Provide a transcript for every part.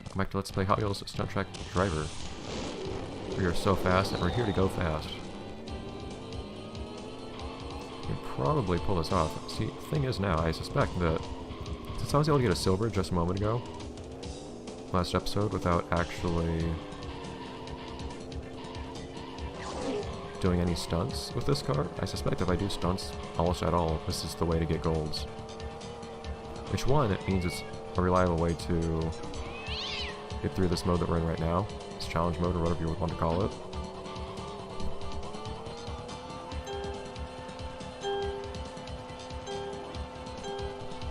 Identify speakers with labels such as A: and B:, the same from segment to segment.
A: Welcome back to Let's Play Hot Wheels Stunt Track Driver. We are so fast, and we're here to go fast. We can probably pull this off. See, the thing is now, I suspect that since I was able to get a silver just a moment ago, last episode, without actually doing any stunts with this car, I suspect if I do stunts almost at all, this is the way to get golds. Which one, it means it's a reliable way to get through this mode that we're in right now. This challenge mode, or whatever you would want to call it.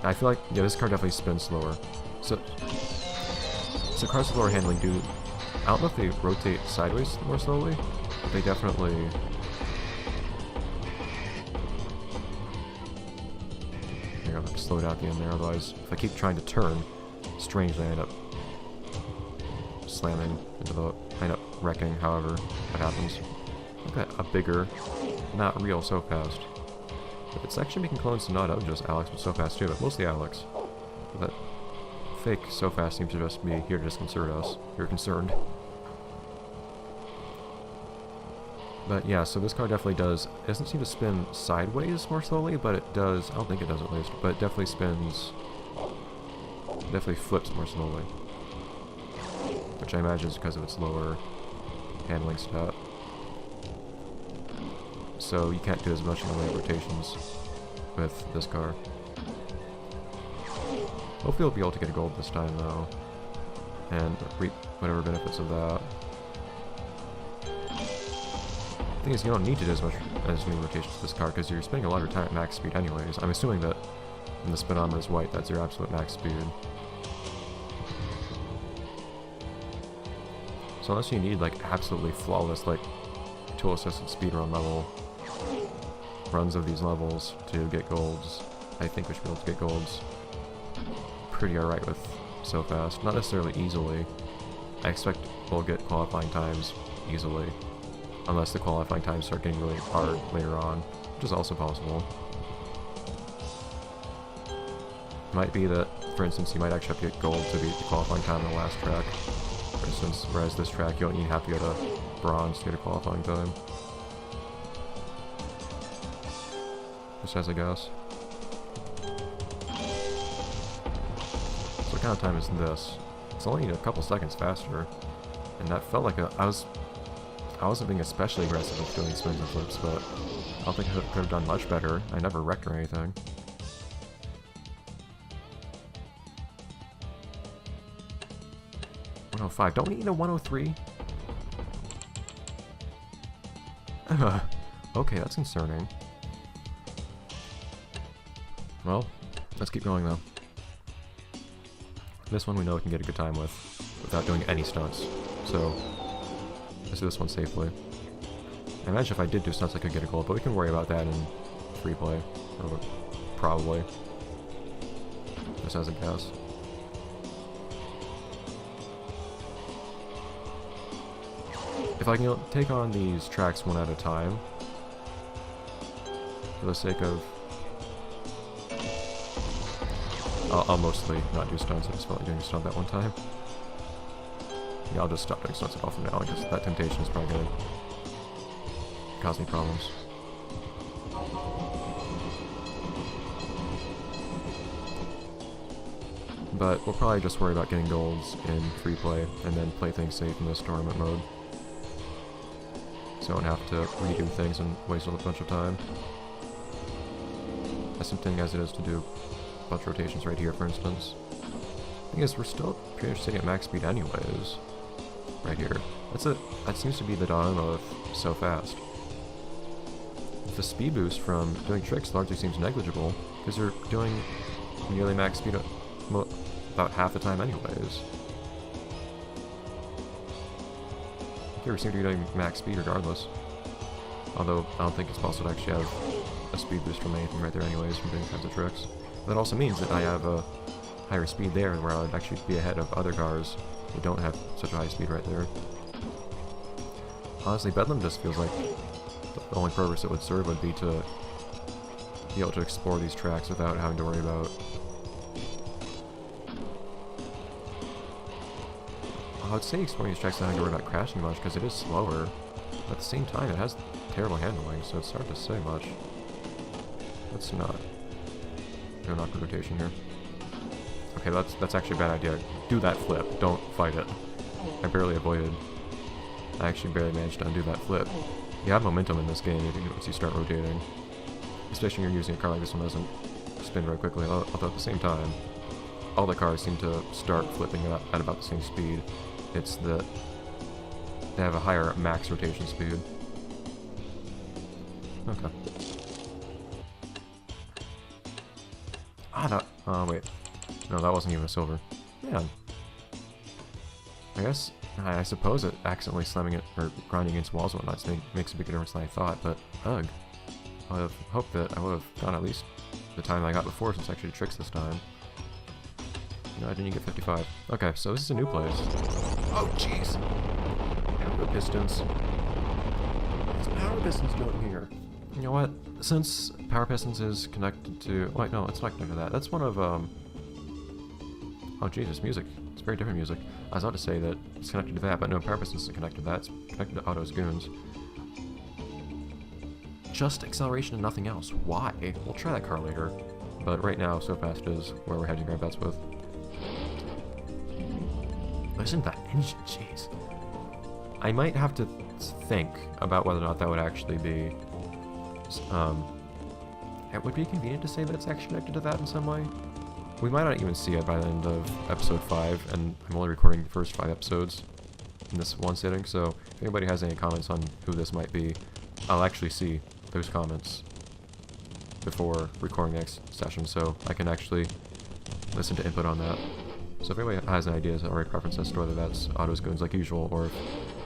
A: I feel like, yeah, this car definitely spins slower. So cars with lower handling do... I don't know if they rotate sideways more slowly, but they definitely... I gotta slow down at the end there, otherwise, if I keep trying to turn, strangely I end up slamming into the... I end up wrecking, however that happens. Look at a bigger, not real so fast. But it's actually making clones to not of just Alex, but so fast too, but mostly Alex. But that fake so fast seems to just be here to disconcert us. You're concerned. But yeah, so this car definitely does... It doesn't seem to spin sideways more slowly, but it does... I don't think it does at least, but it definitely spins... Definitely flips more slowly. Which I imagine is because of its lower handling stat. So you can't do as much in the way of rotations with this car. Hopefully we'll be able to get a gold this time though, and reap whatever benefits of that. The thing is, you don't need to do as many rotations with this car because you're spending a lot of your time at max speed anyways. I'm assuming that when the speedometer is white, that's your absolute max speed. So unless you need like absolutely flawless like tool assisted speedrun level runs of these levels to get golds, I think we should be able to get golds pretty alright with so fast. Not necessarily easily. I expect we'll get qualifying times easily, unless the qualifying times start getting really hard later on, which is also possible. It might be that, for instance, you might actually have to get gold to beat the qualifying time on the last track. For instance, whereas this track you don't even have to get a bronze to get a qualifying time. Just as a guess. So what kind of time is this? It's only a couple seconds faster, and that felt like I wasn't being especially aggressive with doing spins and flips, but I don't think I could have done much better. I never wrecked or anything. .105. Don't we need a 103? Okay, that's concerning. Well, let's keep going though. This one we know we can get a good time with, without doing any stunts. So, let's do this one safely. I imagine if I did do stunts I could get a gold, but we can worry about that in free play. Or probably. Just as a guess. If I can take on these tracks one at a time, for the sake of... I'll mostly not do stunts, I just felt like doing a stunt that one time. Yeah, I'll just stop doing stunts at all from now, because that temptation is probably going to cause me problems. But we'll probably just worry about getting golds in free play, and then play things safe in this tournament mode. So I don't have to redo things and waste a bunch of time. As tempting as it is to do a bunch of rotations right here, for instance. The thing is, we're still pretty much sitting at max speed anyways. Right here. That seems to be the dilemma of so fast. The speed boost from doing tricks largely seems negligible, because you're doing nearly max speed about half the time anyways. Here we seem to be doing max speed regardless. Although, I don't think it's possible to actually have a speed boost from anything right there anyways from doing kinds of tricks. That also means that I have a higher speed there, where I would actually be ahead of other cars who don't have such a high speed right there. Honestly, Bedlam just feels like the only purpose it would serve would be to be able to explore these tracks without having to worry about I would say exploring these tracks, I don't have to worry about crashing much because it is slower. But at the same time, it has terrible handling, so it's hard to say much. Let's not do an awkward rotation here. Okay, that's actually a bad idea. Do that flip. Don't fight it. I barely avoided. I actually barely managed to undo that flip. You have momentum in this game once you start rotating. Especially when you're using a car like this one doesn't spin very quickly. Although at the same time, all the cars seem to start flipping at about the same speed. It's that they have a higher max rotation speed. Okay. Ah, no. Oh, wait. No, that wasn't even a silver. Man. I suppose it accidentally slamming it or grinding against walls and whatnot makes a bigger difference than I thought, but ugh. I would have hoped that I would have gotten at least the time I got before since I actually tricks this time. No, I didn't get 55. Okay, so this is a new place. Oh, jeez! Power pistons. What's power pistons doing here? You know what? Since power pistons is connected to... Wait, no, it's not connected to that. That's one of, Oh, Jesus, music. It's very different music. I was about to say that it's connected to that, but no, power pistons isn't connected to that. It's connected to Otto's goons. Just acceleration and nothing else. Why? We'll try that car later. But right now, So Fast is where we're hedging our bets with. Listen to that engine, jeez. I might have to think about whether or not that would actually be... it would be convenient to say that it's actually connected to that in some way. We might not even see it by the end of episode 5, and I'm only recording the first 5 episodes in this one sitting, so if anybody has any comments on who this might be, I'll actually see those comments before recording the next session, so I can actually listen to input on that. So if anybody has any ideas or preferences as to whether that's Otto's goons like usual, or if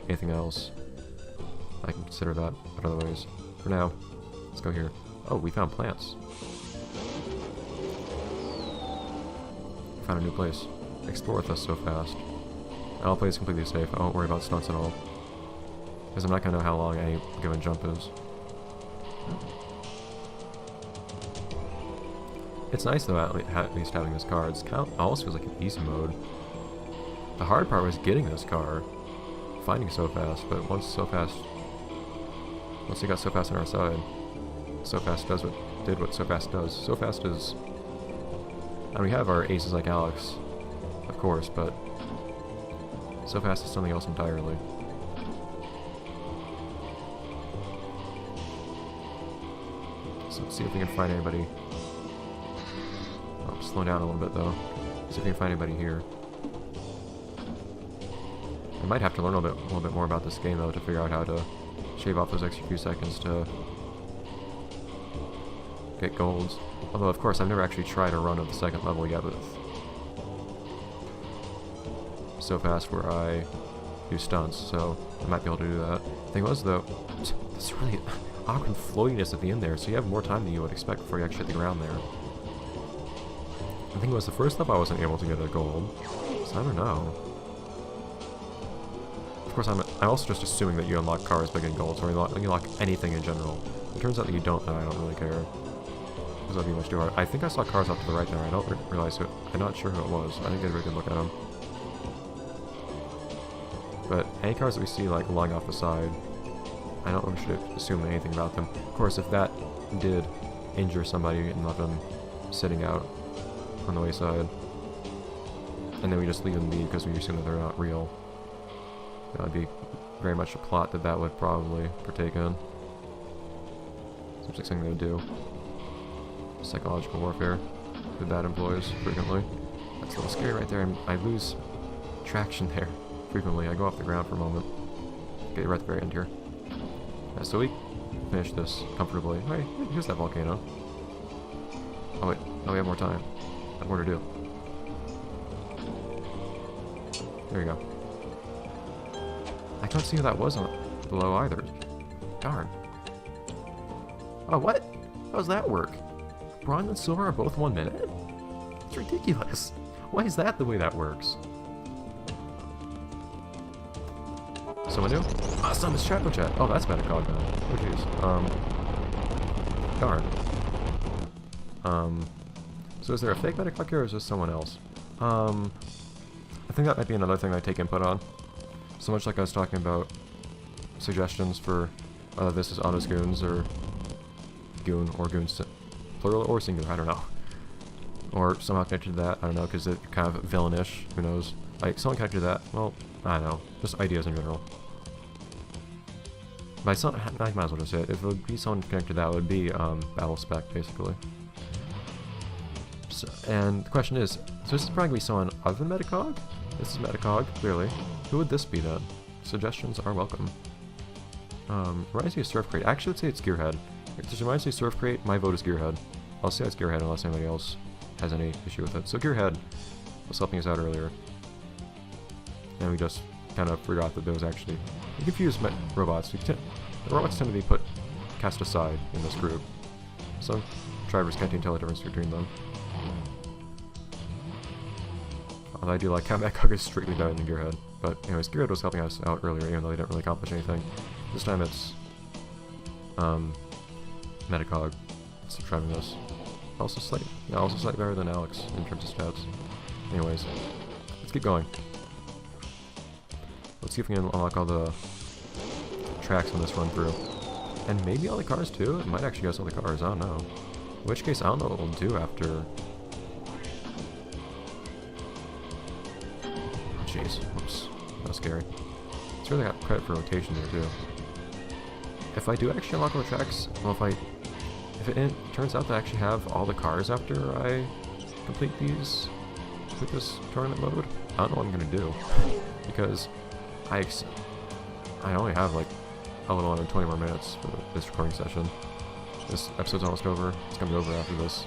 A: anything else, I can consider that, but otherwise, for now, let's go here. Oh, we found plants. We found a new place. Explore with us So Fast. And I'll play this completely safe. I won't worry about stunts at all. Because I'm not going to know how long any given jump is. It's nice though, at least having this car. It almost feels like an easy mode. The hard part was getting this car. Finding So Fast, but once we got So Fast on our side, So Fast did what So Fast does. So Fast is... And we have our aces like Alex, of course, but So Fast is something else entirely. So let's see if we can find anybody. Oh, slow down a little bit though. See if we can find anybody here. I might have to learn a little bit more about this game though to figure out how to shave off those extra few seconds to get golds. Although of course I've never actually tried a run of the second level yet with So Fast where I do stunts, so I might be able to do that. The thing was though, this really awkward floatiness at the end there, so you have more time than you would expect before you actually hit the ground there. The thing was, the first level I wasn't able to get a gold, so I don't know. Of course, I'm also just assuming that you unlock cars by getting golds, or you unlock anything in general. It turns out that you don't, and I don't really care. Because that'd be much too hard. I think I saw cars off to the right there. I don't realize who. I'm not sure who it was. I didn't get a very good look at them. But any cars that we see like lying off the side, I don't think we should assume anything about them. Of course, if that did injure somebody and left them sitting out on the wayside, and then we just leave them be because we assume that they're not real, that would be very much a plot that would probably partake in. Seems like something they would do. Psychological warfare with bad employees frequently. That's a little scary right there. I lose traction there frequently. I go off the ground for a moment. Get right at the very end here. Yeah, so we finish this comfortably. Hey, here's that volcano. Oh wait, no, we have more time. I have more to do. There you go. I can't see who that was below either. Darn. Oh, what? How does that work? Bronze and silver are both 1 minute? It's ridiculous. Why is that the way that works? Someone new? Ah, someone's chat. Oh, that's Metacog now. Oh, jeez. Darn. So is there a fake Metacog here, or is this someone else? That I think that might be another thing I take input on. So much like I was talking about suggestions for this is Otto's Goons, or Goon, or Goons, plural or singular, I don't know. Or somehow connected to that, I don't know, because it's kind of villainish, who knows. Like, someone connected to that, well, I don't know, just ideas in general. By some, I might as well just say it, if it would be someone connected to that, it would be Battle Spec, basically. So, and the question is, so this is probably going to be someone other than Metacog? This is Metacog, clearly. Who would this be then? Suggestions are welcome. Reminds me of Surf Crate. Actually, let's say it's Gearhead. If this reminds me of Surf Crate, my vote is Gearhead. I'll say it's Gearhead unless anybody else has any issue with it. So Gearhead was helping us out earlier. And we just kind of forgot that there was actually... We confused robots. The robots tend to be cast aside in this group. Some drivers can't even tell the difference between them. Although I do like how Metacog is strictly better than Gearhead. But anyways, Gearhead was helping us out earlier, even though they didn't really accomplish anything. This time it's Metacog that's driving this. Also slightly better than Alex in terms of stats. Anyways, let's keep going. Let's see if we can unlock all the tracks on this run through. And maybe all the cars too? It might actually get us all the cars, I don't know. In which case, I don't know what we'll do after... Jeez, whoops. That was scary. It's really got credit for rotation there too. If I do actually unlock all the tracks, well, if it turns out that I actually have all the cars after I complete this tournament mode, I don't know what I'm gonna do. Because I only have like a little under 20 more minutes for this recording session. This episode's almost over. It's gonna be over after this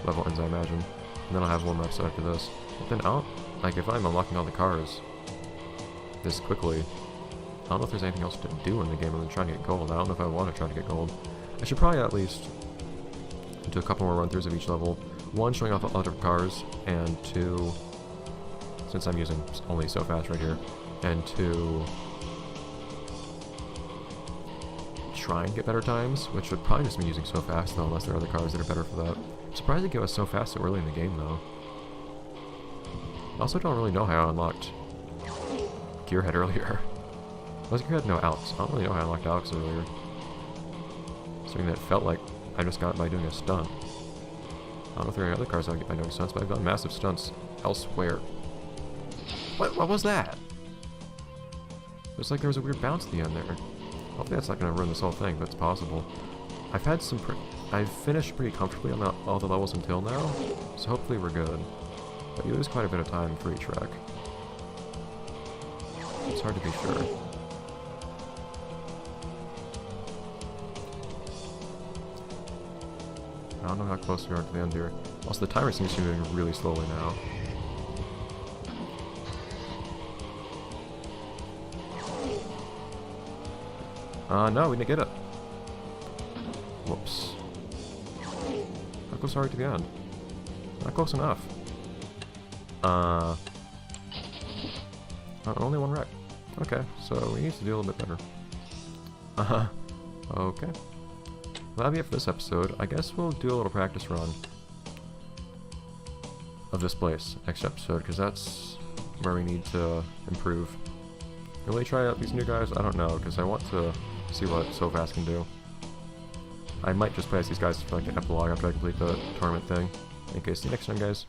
A: level ends, I imagine. And then I'll have one more episode after this. But then like if I'm unlocking all the cars this quickly, I don't know if there's anything else to do in the game other than trying to get gold. I don't know if I want to try to get gold. I should probably at least do a couple more run-throughs of each level. One, showing off all the different cars, and two, since I'm using only so fast right here, and two, try and get better times, which would probably just be using so fast though, unless there are other cars that are better for that. I'm surprised they give us so fast so early in the game though. I also don't really know how I unlocked Gearhead earlier. Was Gearhead? No, Alex. I don't really know how I unlocked Alex earlier. Something that felt like I just got it by doing a stunt. I don't know if there are any other cars I can get by doing stunts, but I've done massive stunts elsewhere. What was that? It was like there was a weird bounce at the end there. Hopefully that's not going to ruin this whole thing, but it's possible. I've finished pretty comfortably on all the levels until now, so hopefully we're good. But you lose quite a bit of time for each track. It's hard to be sure. I don't know how close we are to the end here. Also, the timer seems to be moving really slowly now. No, we didn't get it. Whoops. How close are we to the end? Not close enough. Only one wreck. Okay, so we need to do a little bit better. Okay. Well, that'll be it for this episode. I guess we'll do a little practice run of this place next episode, because that's where we need to improve. Really try out these new guys? I don't know, because I want to see what So Fast can do. I might just play as these guys for like an epilogue after I complete the tournament thing. In case, see you next time, guys.